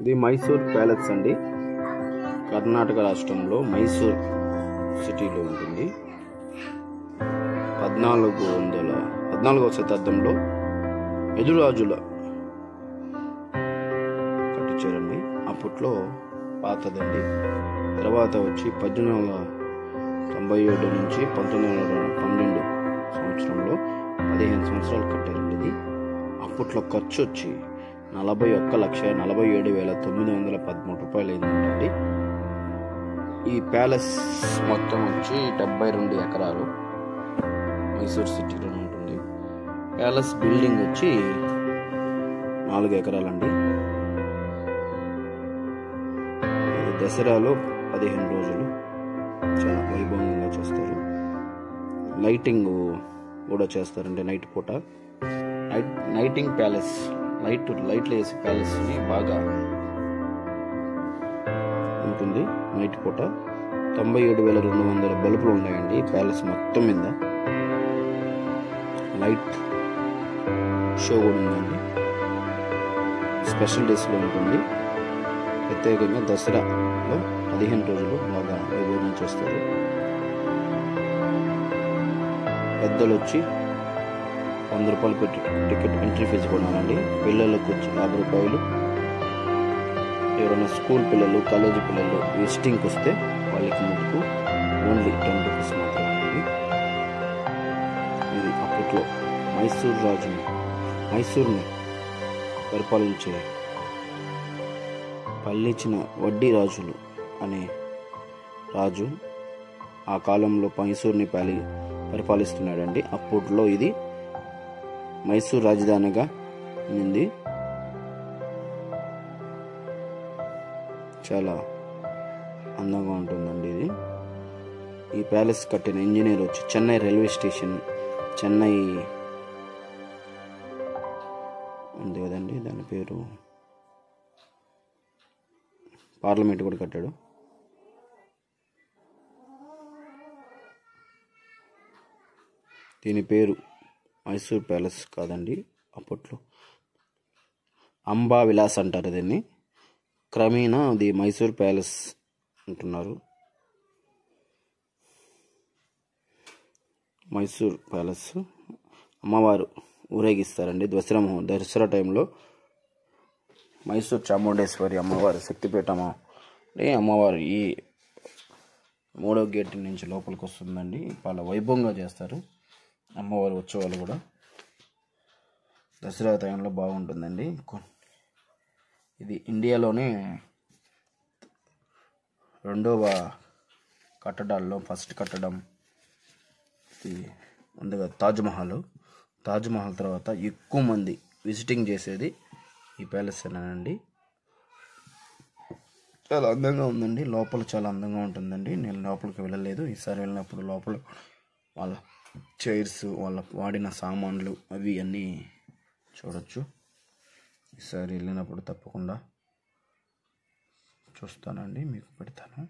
ఇది మైసూర్ ప్యాలెస్ అండి. కర్ణాటక రాష్ట్రంలో మైసూర్ సిటీలో ఉంటుంది. 14వ శతాబ్దంలో ఎదురాజుల కట్టించారండి. అప్పట్లో పాతదండి. తర్వాత వచ్చి 1897 నుంచి 1912 సంవత్సరంలో 15 సంవత్సరాలు కట్టారండి. ఇది అప్పట్లో ఖర్చు వచ్చి 41,47,913 రూపాయలు అయిందండి. ఈ ప్యాలెస్ మొత్తం వచ్చి 72 ఎకరాలు మైసూర్ సిటీలో ఉంటుంది. ప్యాలెస్ బిల్డింగ్ వచ్చి 4 ఎకరాలండి. దసరాలో 15 రోజులు చాలా వైభవంగా చేస్తారు. లైటింగ్ కూడా చేస్తారండి. నైట్ పూట నైటింగ్ ప్యాలెస్ లైట్లు వేసి ప్యాలెస్ని బాగా ఉంటుంది. నైట్ పూట 97,200 బల్బులు ఉన్నాయండి ప్యాలెస్ మొత్తం మీద. లైట్ షో కూడా ఉందండి. స్పెషల్ డేస్లో ఉంటుంది. ప్రత్యేకంగా దసరాలో 15 రోజులు బాగా వైభవం చేస్తారు. పెద్దలు వచ్చి 100 రూపాయలు పెట్టి టికెట్ ఎంట్రీ ఫీజు కొనాలండి. పిల్లలకు వచ్చి 50 రూపాయలు. ఎవరైనా స్కూల్ పిల్లలు, కాలేజీ పిల్లలు విజిటింగ్కి వస్తే వాళ్ళకి మటుకు ఓన్లీ 10 రూపీస్ మాత్రమే. ఇది అప్పట్లో మైసూర్ని పాలించిన వడ్డీ రాజులు అనే రాజు ఆ కాలంలో మైసూర్ని పరిపాలిస్తున్నాడండి. అప్పట్లో ఇది మైసూర్ రాజధానిగా ఉంది. చాలా అందంగా ఉంటుందండి ఇది. ఈ ప్యాలెస్ కట్టిన ఇంజనీర్ వచ్చి చెన్నై రైల్వే స్టేషన్, చెన్నై ఉంది కదండి, దాని పేరు పార్లమెంట్ కూడా కట్టాడు. దీని పేరు మైసూర్ ప్యాలెస్ కాదండి. అప్పట్లో అంబా విలాస్ అంటారు దీన్ని. క్రమేణా అది మైసూర్ ప్యాలెస్ అంటున్నారు. మైసూర్ ప్యాలెస్ అమ్మవారు ఊరేగిస్తారండి. దసరా టైంలో మైసూర్ చాముండేశ్వరి అమ్మవారు శక్తిపీఠం అమ్మవారు ఈ 3వ గేట్ నుంచి లోపలికి వస్తుందండి. చాలా వైభవంగా చేస్తారు అమ్మవారి ఉత్సవాలు కూడా. దసరా టైంలో బాగుంటుందండి. ఇది ఇండియాలోనే 2వ కట్టడాల్లో ఫస్ట్ కట్టడం ఇది ముందుగా తాజ్మహల్ తర్వాత ఎక్కువ మంది విజిటింగ్ చేసేది ఈ ప్యాలెస్ ఏనండి. చాలా అందంగా ఉందండి. లోపల చాలా అందంగా ఉంటుందండి. నేను లోపలికి వెళ్ళలేదు. ఈసారి వెళ్ళినప్పుడు లోపల వాళ్ళ చైర్స్, వాళ్ళ వాడిన సామాన్లు అవి అన్నీ చూడొచ్చు. ఈసారి వెళ్ళినప్పుడు తప్పకుండా చూస్తానండి, మీకు పెడతాను.